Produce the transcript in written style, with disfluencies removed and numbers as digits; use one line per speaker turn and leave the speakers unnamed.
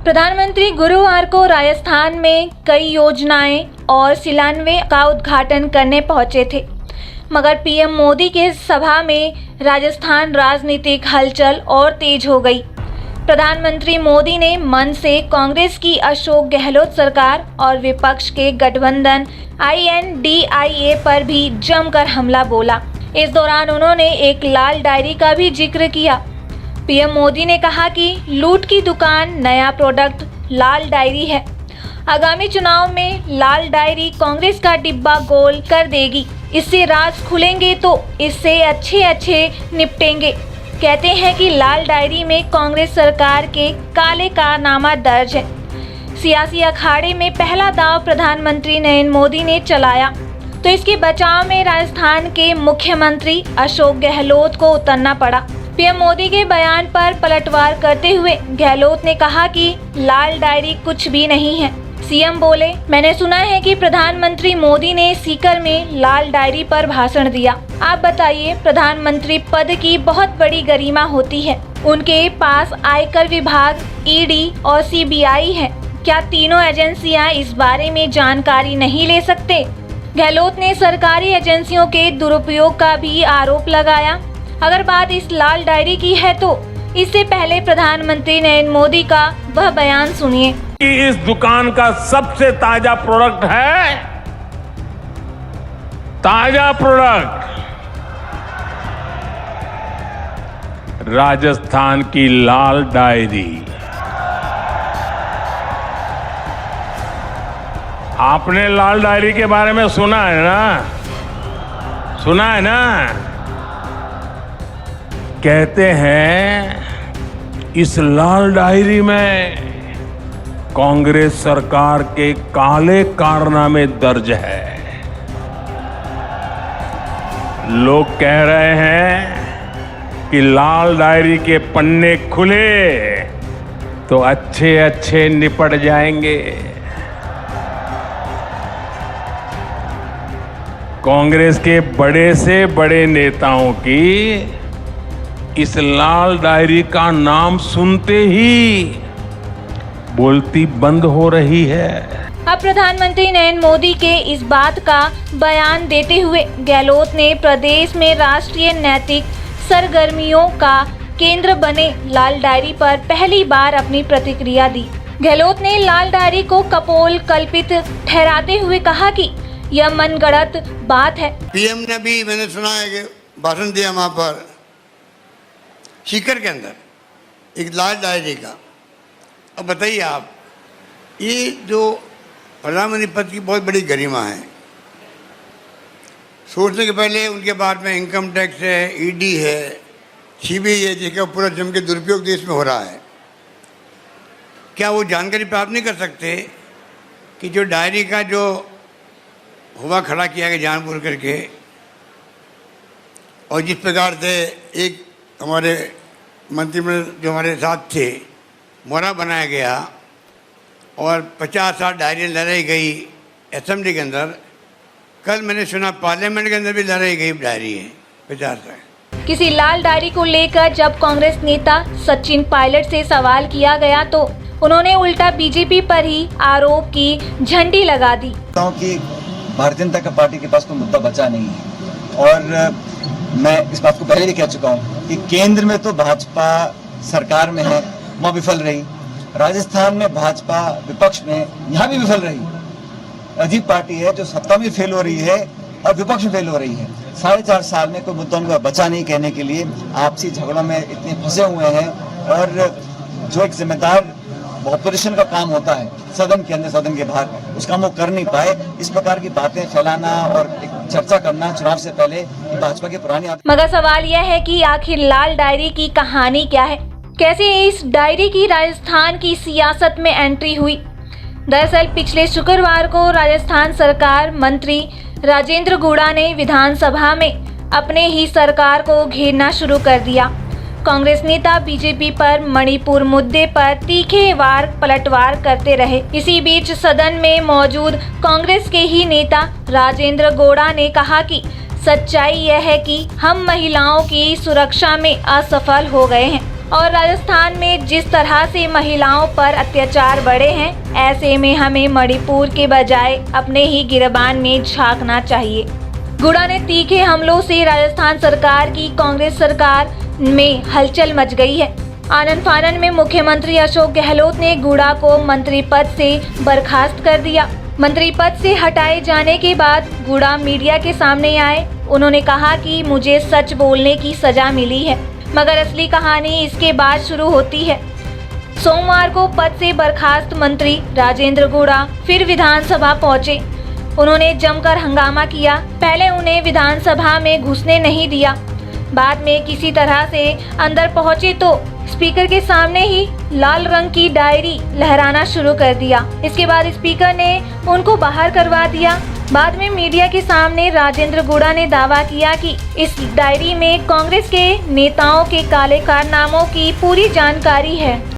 प्रधानमंत्री गुरुवार को राजस्थान में कई योजनाएं और शिलान्यास का उद्घाटन करने पहुंचे थे, मगर पीएम मोदी के सभा में राजस्थान राजनीतिक हलचल और तेज हो गई। प्रधानमंत्री मोदी ने मन से कांग्रेस की अशोक गहलोत सरकार और विपक्ष के गठबंधन INDIA पर भी जमकर हमला बोला। इस दौरान उन्होंने एक लाल डायरी का भी जिक्र किया। पीएम मोदी ने कहा कि लूट की दुकान नया प्रोडक्ट लाल डायरी है। आगामी चुनाव में लाल डायरी कांग्रेस का डिब्बा गोल कर देगी। इससे राज खुलेंगे तो इससे अच्छे निपटेंगे। कहते हैं कि लाल डायरी में कांग्रेस सरकार के काले कारनामा दर्ज है। सियासी अखाड़े में पहला दांव प्रधानमंत्री नरेंद्र मोदी ने चलाया तो इसके बचाव में राजस्थान के मुख्यमंत्री अशोक गहलोत को उतरना पड़ा। पीएम मोदी के बयान पर पलटवार करते हुए गहलोत ने कहा कि लाल डायरी कुछ भी नहीं है। सीएम बोले, मैंने सुना है कि प्रधानमंत्री मोदी ने सीकर में लाल डायरी पर भाषण दिया। आप बताइए, प्रधानमंत्री पद की बहुत बड़ी गरिमा होती है। उनके पास आयकर विभाग, ED और CBI है। क्या तीनों एजेंसियां इस बारे में जानकारी नहीं ले सकते? गहलोत ने सरकारी एजेंसियों के दुरुपयोग का भी आरोप लगाया। अगर बात इस लाल डायरी की है तो इससे पहले प्रधानमंत्री नरेंद्र मोदी का वह बयान सुनिए।
इस दुकान का सबसे ताजा प्रोडक्ट है, ताजा प्रोडक्ट राजस्थान की लाल डायरी। आपने लाल डायरी के बारे में सुना है ना? सुना है ना? कहते हैं इस लाल डायरी में कांग्रेस सरकार के काले कारनामे दर्ज है। लोग कह रहे हैं कि लाल डायरी के पन्ने खुले तो अच्छे निपट जाएंगे। कांग्रेस के बड़े से बड़े नेताओं की इस लाल डायरी का नाम सुनते ही बोलती बंद हो रही है।
अब प्रधानमंत्री नरेंद्र मोदी के इस बात का बयान देते हुए गहलोत ने प्रदेश में राष्ट्रीय नैतिक सरगर्मियों का केंद्र बने लाल डायरी पर पहली बार अपनी प्रतिक्रिया दी। गहलोत ने लाल डायरी को कपोल कल्पित ठहराते हुए कहा कि यह मनगढ़ंत बात है।
पीएम ने भी, मैंने सुना है कि भाषण दिया वहां पर सीकर के अंदर एक लाल डायरी का। अब बताइए आप, ये जो प्रधानमंत्री पद की बहुत बड़ी गरिमा है। सोचने के पहले उनके बाद में इनकम टैक्स है, ED है, CBI है, जिसका पूरा जम के दुरुपयोग देश में हो रहा है। क्या वो जानकारी प्राप्त नहीं कर सकते कि जो डायरी का जो हुआ खड़ा किया गया जानबूझ करके, और जिस प्रकार से एक हमारे मंत्रिमंडल जो हमारे साथ थे मोहरा बनाया गया और 50-60 डायरियाँ लड़ाई गई असेंबली के अंदर। कल मैंने सुना पार्लियामेंट के अंदर भी लड़ाई गई डायरी है 50।
किसी लाल डायरी को लेकर जब कांग्रेस नेता सचिन पायलट से सवाल किया गया तो उन्होंने उल्टा बीजेपी पर ही आरोप की झंडी लगा दी।
कि भारतीय जनता पार्टी के पास कोई मुद्दा बचा नहीं है, और मैं इस बात को पहले भी कह चुका हूँ कि केंद्र में तो भाजपा सरकार में है, वहाँ विफल रही। राजस्थान में भाजपा विपक्ष में, यहाँ भी विफल रही। अजीब पार्टी है जो सत्ता में फेल हो रही है और विपक्ष में फेल हो रही है। 4.5 साल में कोई मुद्दा उनका बचा नहीं कहने के लिए आपसी झगड़ों में इतने फंसे हुए हैं। और जो एक जिम्मेदार ऑपोजिशन का काम होता है सदन के अंदर सदन के बाहर, उस काम वो कर नहीं पाए। इस प्रकार की बातें फैलाना और एक चर्चा करना चुनाव से पहले भाजपा की पुरानी
मगर सवाल यह है कि आखिर लाल डायरी की कहानी क्या है? कैसे इस डायरी की राजस्थान की सियासत में एंट्री हुई? दरअसल पिछले शुक्रवार को राजस्थान सरकार मंत्री राजेंद्र गौड़ा ने विधानसभा में अपने ही सरकार को घेरना शुरू कर दिया। कांग्रेस नेता बीजेपी पर मणिपुर मुद्दे पर तीखे वार पलटवार करते रहे। इसी बीच सदन में मौजूद कांग्रेस के ही नेता राजेंद्र गौड़ा ने कहा कि सच्चाई यह है कि हम महिलाओं की सुरक्षा में असफल हो गए हैं। और राजस्थान में जिस तरह से महिलाओं पर अत्याचार बढ़े हैं, ऐसे में हमें मणिपुर के बजाय अपने ही गिरबान में झांकना चाहिए। गुड़ा ने तीखे हमलों से राजस्थान सरकार की कांग्रेस सरकार में हलचल मच गई है। आनन फानन में मुख्यमंत्री अशोक गहलोत ने गुड़ा को मंत्री पद से बर्खास्त कर दिया। मंत्री पद से हटाए जाने के बाद गुड़ा मीडिया के सामने आए। उन्होंने कहा कि मुझे सच बोलने की सजा मिली है, मगर असली कहानी इसके बाद शुरू होती है। सोमवार को पद से बर्खास्त मंत्री राजेंद्र गुड़ा फिर विधानसभा पहुंचे। उन्होंने जमकर हंगामा किया। पहले उन्हें विधानसभा में घुसने नहीं दिया, बाद में किसी तरह से अंदर पहुंचे तो स्पीकर के सामने ही लाल रंग की डायरी लहराना शुरू कर दिया। इसके बाद स्पीकर ने उनको बाहर करवा दिया। बाद में मीडिया के सामने राजेंद्र गुड़ा ने दावा किया कि इस डायरी में कांग्रेस के नेताओं के काले कारनामों की पूरी जानकारी है।